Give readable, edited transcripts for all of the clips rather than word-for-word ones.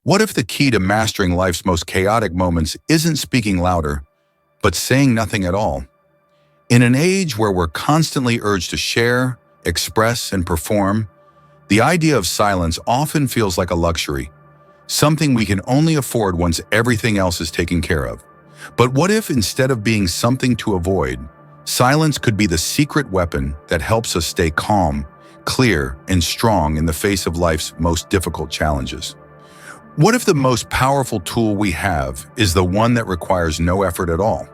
What if the key to mastering life's most chaotic moments isn't speaking louder, but saying nothing at all? In an age where we're constantly urged to share, express, and perform, the idea of silence often feels like a luxury, something we can only afford once everything else is taken care of. But what if, instead of being something to avoid, silence could be the secret weapon that helps us stay calm, clear, and strong in the face of life's most difficult challenges? What if the most powerful tool we have is the one that requires no effort at all?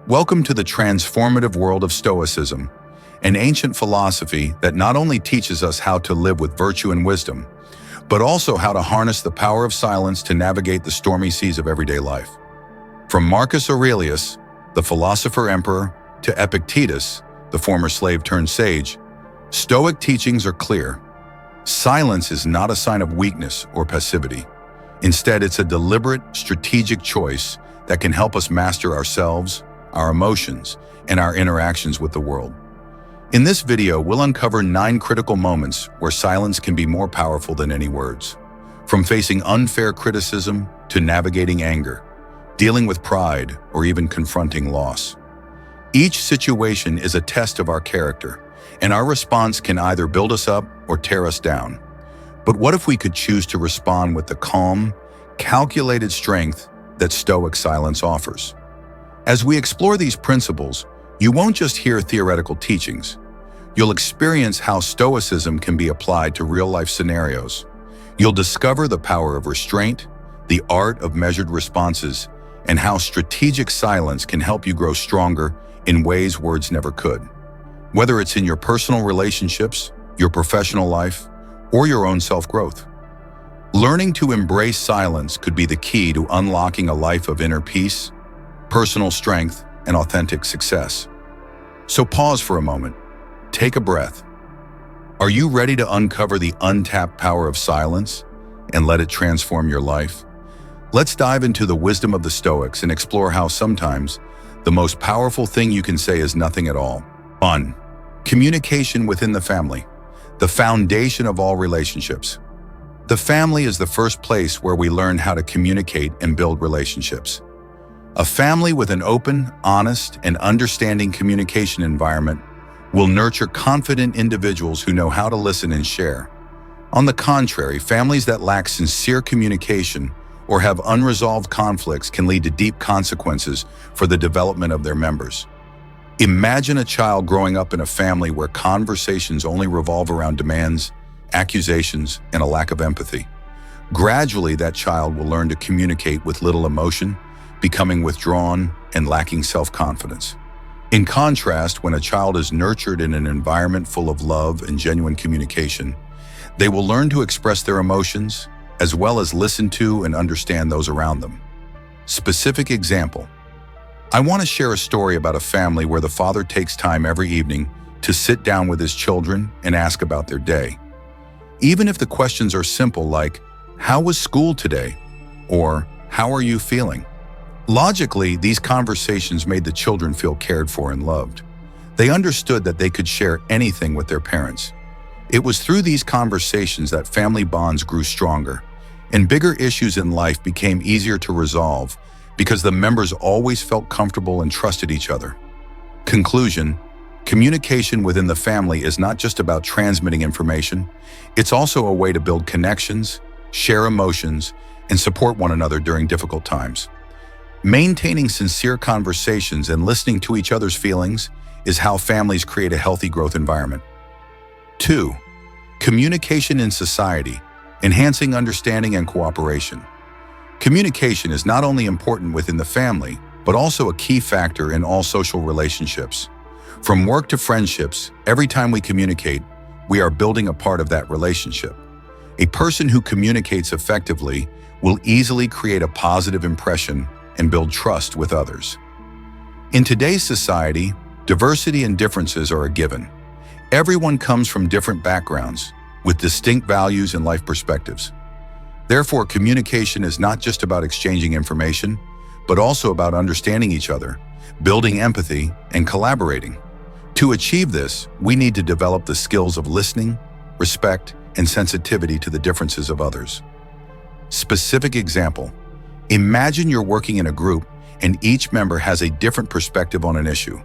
Welcome to the transformative world of Stoicism, an ancient philosophy that not only teaches us how to live with virtue and wisdom, but also how to harness the power of silence to navigate the stormy seas of everyday life. From Marcus Aurelius, the philosopher-emperor, to Epictetus, the former slave-turned-sage, Stoic teachings are clear. Silence is not a sign of weakness or passivity. Instead, it's a deliberate, strategic choice that can help us master ourselves, our emotions, and our interactions with the world. In this video, we'll uncover 9 critical moments where silence can be more powerful than any words. From facing unfair criticism to navigating anger, dealing with pride, or even confronting loss. Each situation is a test of our character, and our response can either build us up or tear us down. But what if we could choose to respond with the calm, calculated strength that Stoic silence offers? As we explore these principles, you won't just hear theoretical teachings. You'll experience how Stoicism can be applied to real-life scenarios. You'll discover the power of restraint, the art of measured responses, and how strategic silence can help you grow stronger in ways words never could. Whether it's in your personal relationships, your professional life, or your own self-growth. Learning to embrace silence could be the key to unlocking a life of inner peace, personal strength, and authentic success. So pause for a moment. Take a breath. Are you ready to uncover the untapped power of silence and let it transform your life? Let's dive into the wisdom of the Stoics and explore how sometimes the most powerful thing you can say is nothing at all. 1. Communication within the family, the foundation of all relationships. The family is the first place where we learn how to communicate and build relationships. A family with an open, honest, and understanding communication environment will nurture confident individuals who know how to listen and share. On the contrary, families that lack sincere communication or have unresolved conflicts can lead to deep consequences for the development of their members. Imagine a child growing up in a family where conversations only revolve around demands, accusations, and a lack of empathy. Gradually, that child will learn to communicate with little emotion, becoming withdrawn and lacking self-confidence. In contrast, when a child is nurtured in an environment full of love and genuine communication, they will learn to express their emotions, as well as listen to and understand those around them. Specific example. I want to share a story about a family where the father takes time every evening to sit down with his children and ask about their day. Even if the questions are simple like, "How was school today?" or "How are you feeling?" Logically, these conversations made the children feel cared for and loved. They understood that they could share anything with their parents. It was through these conversations that family bonds grew stronger, and bigger issues in life became easier to resolve because the members always felt comfortable and trusted each other. Conclusion: communication within the family is not just about transmitting information, it's also a way to build connections, share emotions, and support one another during difficult times. Maintaining sincere conversations and listening to each other's feelings is how families create a healthy growth environment. 2. Communication in society, enhancing understanding and cooperation. Communication is not only important within the family, but also a key factor in all social relationships. From work to friendships, every time we communicate, we are building a part of that relationship. A person who communicates effectively will easily create a positive impression and build trust with others. In today's society, diversity and differences are a given. Everyone comes from different backgrounds, with distinct values and life perspectives. Therefore, communication is not just about exchanging information, but also about understanding each other, building empathy, and collaborating. To achieve this, we need to develop the skills of listening, respect, and sensitivity to the differences of others. Specific example. Imagine you're working in a group and each member has a different perspective on an issue.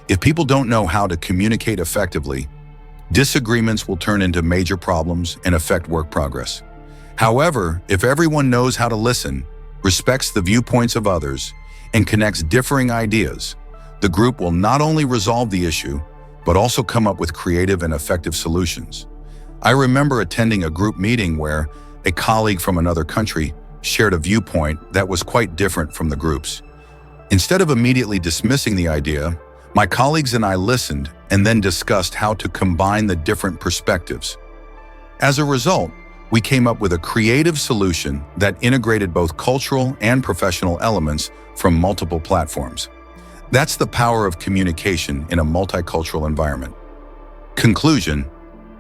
If people don't know how to communicate effectively, disagreements will turn into major problems and affect work progress. However, if everyone knows how to listen, respects the viewpoints of others, and connects differing ideas, the group will not only resolve the issue, but also come up with creative and effective solutions. I remember attending a group meeting where a colleague from another country shared a viewpoint that was quite different from the group's. Instead of immediately dismissing the idea, my colleagues and I listened and then discussed how to combine the different perspectives. As a result, we came up with a creative solution that integrated both cultural and professional elements from multiple platforms. That's the power of communication in a multicultural environment. Conclusion: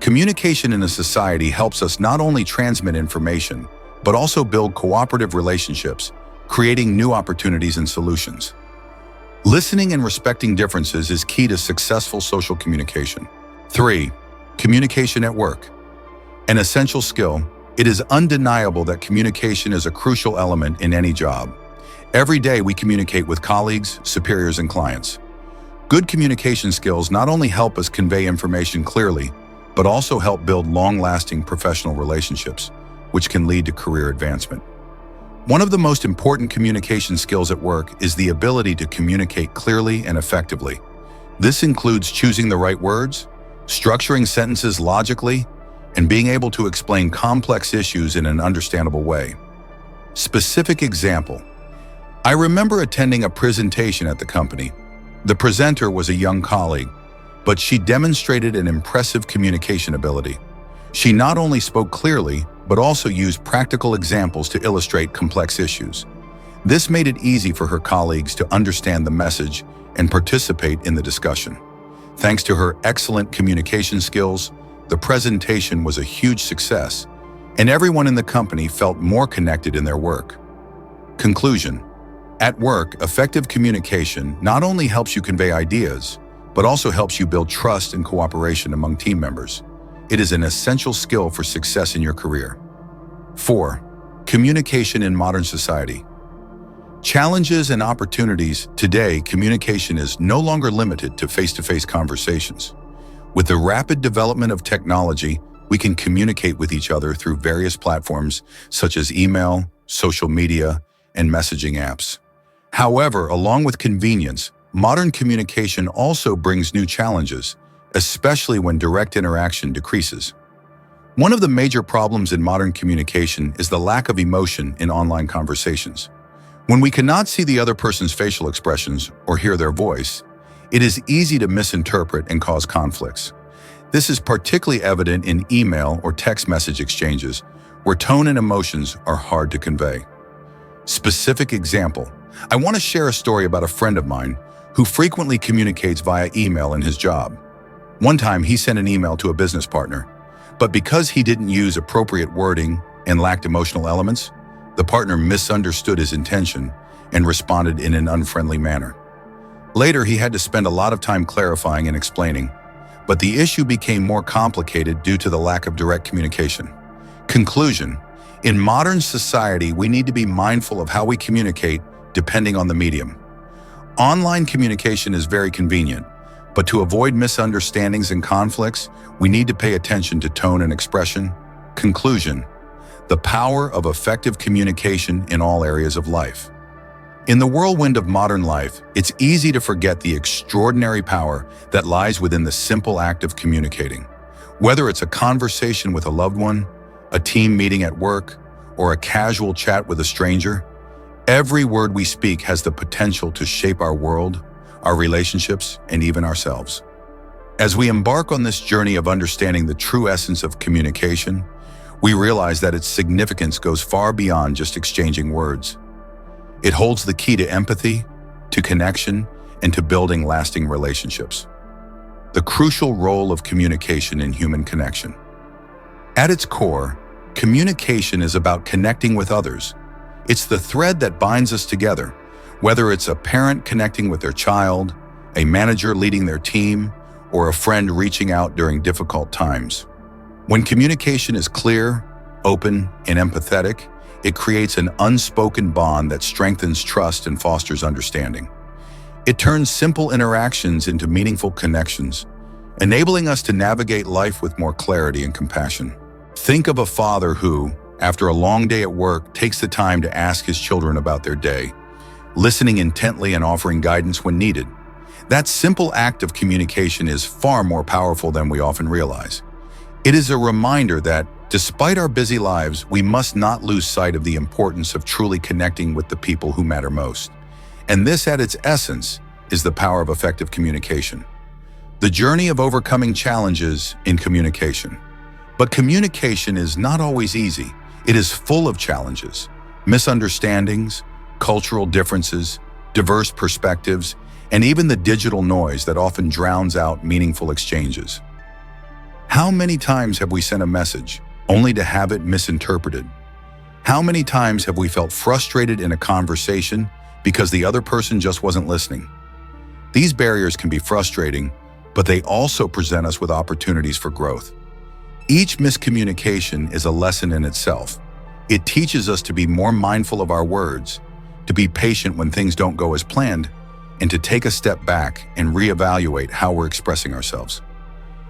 communication in a society helps us not only transmit information, but also build cooperative relationships, creating new opportunities and solutions. Listening and respecting differences is key to successful social communication. 3. Communication at work. An essential skill, it is undeniable that communication is a crucial element in any job. Every day we communicate with colleagues, superiors, and clients. Good communication skills not only help us convey information clearly, but also help build long-lasting professional relationships, which can lead to career advancement. One of the most important communication skills at work is the ability to communicate clearly and effectively. This includes choosing the right words, structuring sentences logically, and being able to explain complex issues in an understandable way. Specific example. I remember attending a presentation at the company. The presenter was a young colleague, but she demonstrated an impressive communication ability. She not only spoke clearly, but also used practical examples to illustrate complex issues. This made it easy for her colleagues to understand the message and participate in the discussion. Thanks to her excellent communication skills, the presentation was a huge success, and everyone in the company felt more connected in their work. Conclusion: at work, effective communication not only helps you convey ideas, but also helps you build trust and cooperation among team members. It is an essential skill for success in your career. 4. Communication in modern society. Challenges and opportunities. Today, communication is no longer limited to face-to-face conversations. With the rapid development of technology, we can communicate with each other through various platforms such as email, social media, and messaging apps. However, along with convenience, modern communication also brings new challenges, especially when direct interaction decreases. One of the major problems in modern communication is the lack of emotion in online conversations. When we cannot see the other person's facial expressions or hear their voice, it is easy to misinterpret and cause conflicts. This is particularly evident in email or text message exchanges, where tone and emotions are hard to convey. Specific example. I want to share a story about a friend of mine who frequently communicates via email in his job. One time he sent an email to a business partner, but because he didn't use appropriate wording and lacked emotional elements, the partner misunderstood his intention and responded in an unfriendly manner. Later, he had to spend a lot of time clarifying and explaining, but the issue became more complicated due to the lack of direct communication. Conclusion: in modern society, we need to be mindful of how we communicate depending on the medium. Online communication is very convenient, but to avoid misunderstandings and conflicts, we need to pay attention to tone and expression. Conclusion: the power of effective communication in all areas of life. In the whirlwind of modern life, it's easy to forget the extraordinary power that lies within the simple act of communicating. Whether it's a conversation with a loved one, a team meeting at work, or a casual chat with a stranger, every word we speak has the potential to shape our world, our relationships, and even ourselves. As we embark on this journey of understanding the true essence of communication, we realize that its significance goes far beyond just exchanging words. It holds the key to empathy, to connection, and to building lasting relationships. The crucial role of communication in human connection. At its core, communication is about connecting with others. It's the thread that binds us together, whether it's a parent connecting with their child, a manager leading their team, or a friend reaching out during difficult times. When communication is clear, open, and empathetic, it creates an unspoken bond that strengthens trust and fosters understanding. It turns simple interactions into meaningful connections, enabling us to navigate life with more clarity and compassion. Think of a father who, after a long day at work, takes the time to ask his children about their day, listening intently and offering guidance when needed. That simple act of communication is far more powerful than we often realize. It is a reminder that, despite our busy lives, we must not lose sight of the importance of truly connecting with the people who matter most. And this, at its essence, is the power of effective communication. The journey of overcoming challenges in communication. But communication is not always easy. It is full of challenges, misunderstandings, cultural differences, diverse perspectives, and even the digital noise that often drowns out meaningful exchanges. How many times have we sent a message only to have it misinterpreted? How many times have we felt frustrated in a conversation because the other person just wasn't listening? These barriers can be frustrating, but they also present us with opportunities for growth. Each miscommunication is a lesson in itself. It teaches us to be more mindful of our words, to be patient when things don't go as planned, and to take a step back and reevaluate how we're expressing ourselves.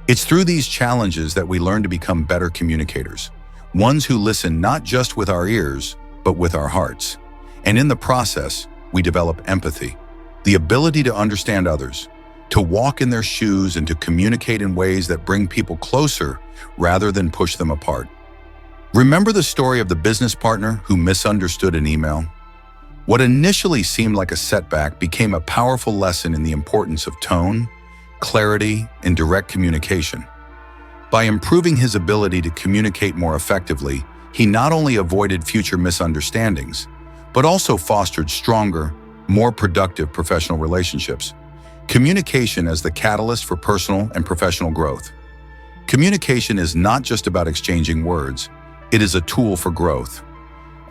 It's through these challenges that we learn to become better communicators, ones who listen not just with our ears, but with our hearts. And in the process, we develop empathy, the ability to understand others, to walk in their shoes and to communicate in ways that bring people closer rather than push them apart. Remember the story of the business partner who misunderstood an email? What initially seemed like a setback became a powerful lesson in the importance of tone, clarity, and direct communication. By improving his ability to communicate more effectively, he not only avoided future misunderstandings, but also fostered stronger, more productive professional relationships. Communication as the catalyst for personal and professional growth. Communication is not just about exchanging words, it is a tool for growth.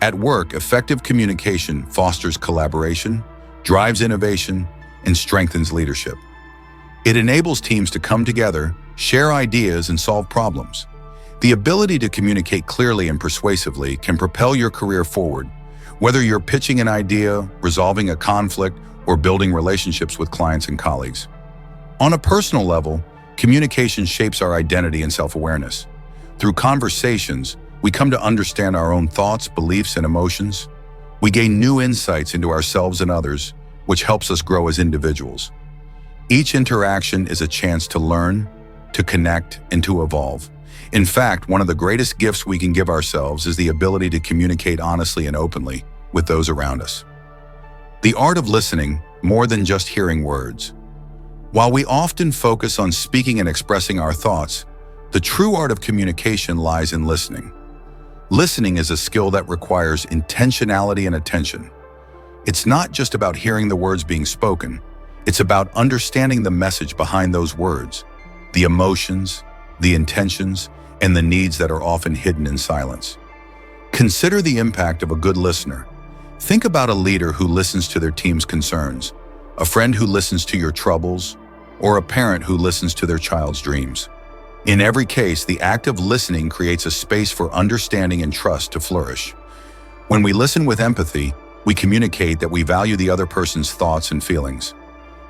At work, effective communication fosters collaboration, drives innovation, and strengthens leadership. It enables teams to come together, share ideas, and solve problems. The ability to communicate clearly and persuasively can propel your career forward, whether you're pitching an idea, resolving a conflict, or building relationships with clients and colleagues. On a personal level, communication shapes our identity and self-awareness. Through conversations, we come to understand our own thoughts, beliefs, and emotions. We gain new insights into ourselves and others, which helps us grow as individuals. Each interaction is a chance to learn, to connect, and to evolve. In fact, one of the greatest gifts we can give ourselves is the ability to communicate honestly and openly with those around us. The art of listening, more than just hearing words. While we often focus on speaking and expressing our thoughts, the true art of communication lies in listening. Listening is a skill that requires intentionality and attention. It's not just about hearing the words being spoken, it's about understanding the message behind those words, the emotions, the intentions, and the needs that are often hidden in silence. Consider the impact of a good listener. Think about a leader who listens to their team's concerns, a friend who listens to your troubles, or a parent who listens to their child's dreams. In every case, the act of listening creates a space for understanding and trust to flourish. When we listen with empathy, we communicate that we value the other person's thoughts and feelings.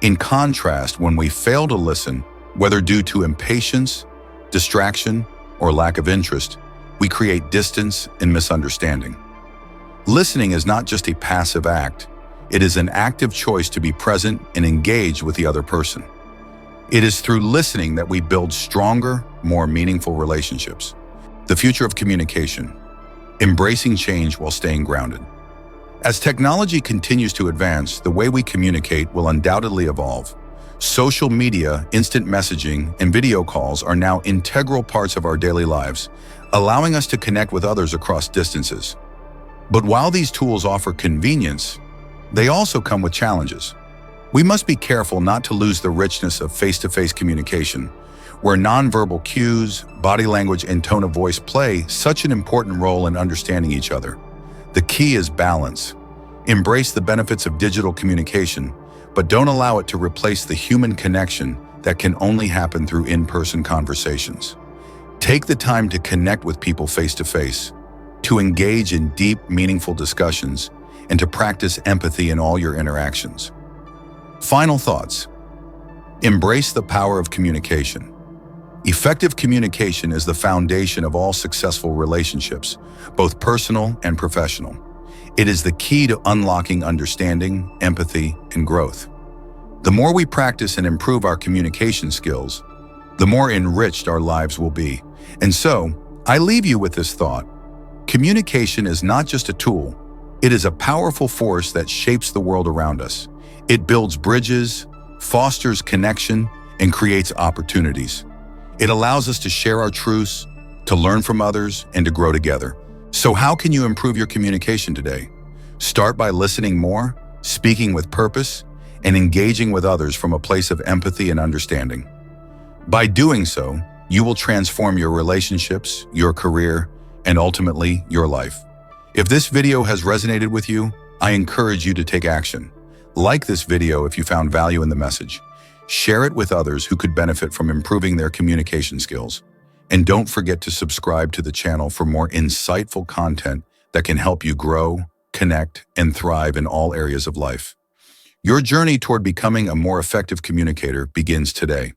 In contrast, when we fail to listen, whether due to impatience, distraction, or lack of interest, we create distance and misunderstanding. Listening is not just a passive act, it is an active choice to be present and engaged with the other person. It is through listening that we build stronger, more meaningful relationships. The future of communication, embracing change while staying grounded. As technology continues to advance, the way we communicate will undoubtedly evolve. Social media, instant messaging, and video calls are now integral parts of our daily lives, allowing us to connect with others across distances. But while these tools offer convenience, they also come with challenges. We must be careful not to lose the richness of face-to-face communication, where nonverbal cues, body language, and tone of voice play such an important role in understanding each other. The key is balance. Embrace the benefits of digital communication, but don't allow it to replace the human connection that can only happen through in-person conversations. Take the time to connect with people face-to-face, to engage in deep, meaningful discussions, and to practice empathy in all your interactions. Final thoughts. Embrace the power of communication. Effective communication is the foundation of all successful relationships, both personal and professional. It is the key to unlocking understanding, empathy, and growth. The more we practice and improve our communication skills, the more enriched our lives will be. And so, I leave you with this thought. Communication is not just a tool, it is a powerful force that shapes the world around us. It builds bridges, fosters connection, and creates opportunities. It allows us to share our truths, to learn from others, and to grow together. So how can you improve your communication today? Start by listening more, speaking with purpose, and engaging with others from a place of empathy and understanding. By doing so, you will transform your relationships, your career, and ultimately your life. If this video has resonated with you, I encourage you to take action. Like this video if you found value in the message. Share it with others who could benefit from improving their communication skills. And don't forget to subscribe to the channel for more insightful content that can help you grow, connect, and thrive in all areas of life. Your journey toward becoming a more effective communicator begins today.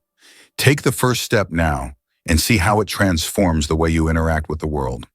Take the first step now and see how it transforms the way you interact with the world.